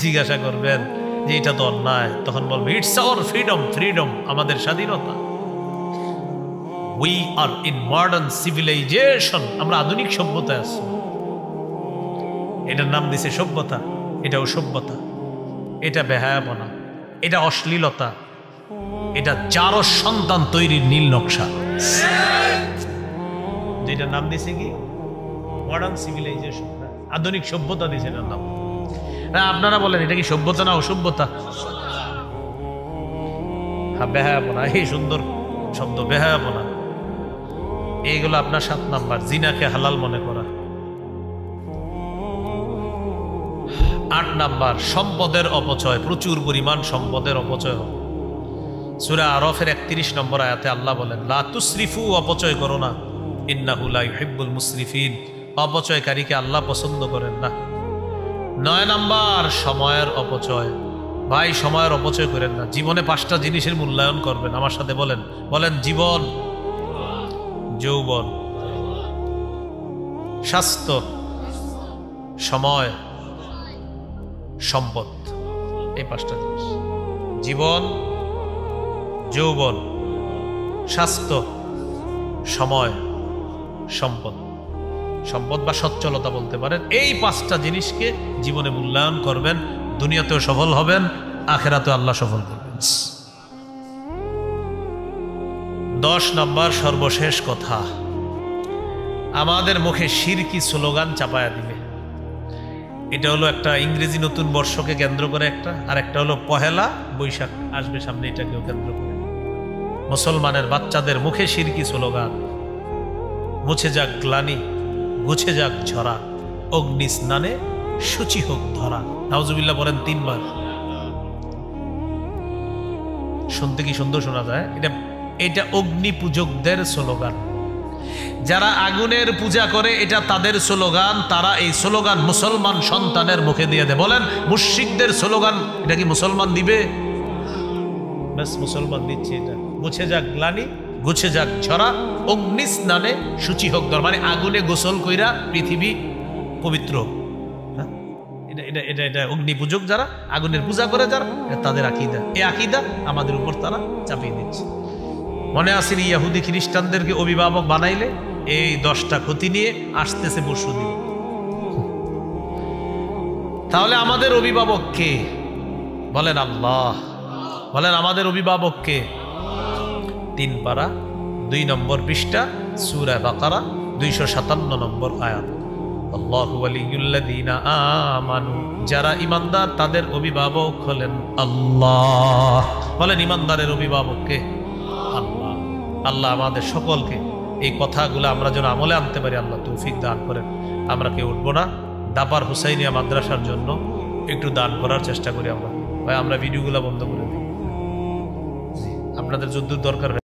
জিজ্ঞাসা করবেন যে এটা তো অন্যায়, তখন বলবে ইটস আওয়ার ফ্রিডম, ফ্রিডম আমাদের স্বাধীনতা। We are in modern civilization, আমরা আধুনিক সভ্যতায় আছি। এটার নাম দিছে সভ্যতা, এটা অসভ্যতা, এটা বেহায়াপনা, এটা অশ্লীলতা, এটা জারজ সন্তান তৈরির নীল নকশা। যেটার নাম দিছে কি মডার্ন সিভিলাইজেশন, আধুনিক সভ্যতা দিছে এটার নাম। আপনারা বলেন এটা কি সভ্যতা না অসভ্যতা? হ্যাঁ, বেহায়াপনা, এই সুন্দর শব্দ বেহায়াপনা। এইগুলো আপনার 7 নাম্বার, জিনাকে হালাল মনে করা। 8 নাম্বার, সম্পদের অপচয়, প্রচুর পরিমাণ সম্পদের অপচয়। সূরা আরাফের 31 নম্বর আয়াতে আল্লাহ বলেন লা তুসরিফু, অপচয় করো না, ইন্নাহু লা ইউহিব্বুল মুসরিফিন, অপচয়কারীকে আল্লাহ পছন্দ করেন না। 9 নাম্বার, সময়ের অপচয়। ভাই, সময়ের অপচয় করেন না। জীবনে 5টা জিনিসের মূল্যায়ন করবেন, আমার সাথে বলেন, বলেন জীবন, যৌবন, স্বাস্থ্য, সময়, সম্পদ। এই 5টা জিনিস, জীবন, যৌবন, স্বাস্থ্য, সময়, সম্পদ। সম্পদ বা সচ্ছলতা বলতে পারেন। এই 5টা জিনিসকে জীবনে মূল্যায়ন করবেন, দুনিয়াতেও সফল হবেন, আখেরাতেও আল্লাহ সফল করবেন। 10 নাম্বার, সর্বশেষ কথা, আমাদের মুখে শিরকি স্লোগান চাপায়া দিবে। এটা হলো একটা ইংরেজি নতুন বর্ষকে কেন্দ্র করে একটা, আর একটা হলো পহেলা বৈশাখ আসবে সামনে, এটাকেও কেন্দ্র করে মুসলমানের বাচ্চাদের মুখে শিরকি স্লোগান। মুছে যাক গ্লানি, গুছে যাক ঝরা, অগ্নি স্নানে শুচি হোক ধরা। নাউজুবিল্লাহ বলেন 3 বার। শুনতে কি সুন্দর শোনা যায়? এটা অগ্নি পূজকদের স্লোগান। যারা আগুনের পূজা করে এটা তাদের স্লোগান, তারা এই স্লোগান মুসলমান সন্তানের মুখে দিয়ে দেয়। বলেন মুশরিকদের স্লোগান এটা কি মুসলমান দিবে? ব্যাস, মুসলমান দিচ্ছে এটা। মুছে যাক গ্লানি, গুছে যাক ঝরা, অগ্নি স্নানে শুচি হোক ধরা, মানে আগুনে গোসল কইরা পৃথিবী পবিত্র। এটা অগ্নি পূজক যারা, আগুনের পূজা করে যারা, তাদের আকীদা। এই আকীদা আমাদের উপর তারা চাপিয়ে দিচ্ছে। মনে আছে ইহুদি খ্রিস্টানদেরকে অভিভাবক বানাইলে এই 10টা ক্ষতি নিয়ে আসতেছে পরশুদিন। তাহলে আমাদের অভিভাবক কে? বলেন আল্লাহ। বলেন আমাদের অভিভাবক কে? 3 পারা 2 নম্বর পৃষ্ঠা, সূরা বাকারা 257 নম্বর আয়াত। আল্লাহু ওয়ালিয়ুল্লাযীনা আমানু, যারা ঈমানদার তাদের অভিভাবক হলেন আল্লাহ। বলেন ঈমানদারের অভিভাবক কে? আল্লাহ। আল্লাহ আমাদের সকলকে এই কথাগুলো আমরা যেন আমলে আনতে পারি, আল্লাহ তৌফিক দান করেন। আমরা কেউ উঠবো না। দাপার হুসাইনিয়া মাদ্রাসার জন্য একটু দান করার চেষ্টা করি আমরা। ভাই, আমরা ভিডিওগুলো বন্ধ করে দিই। আপনাদের যদ্দূর দরকার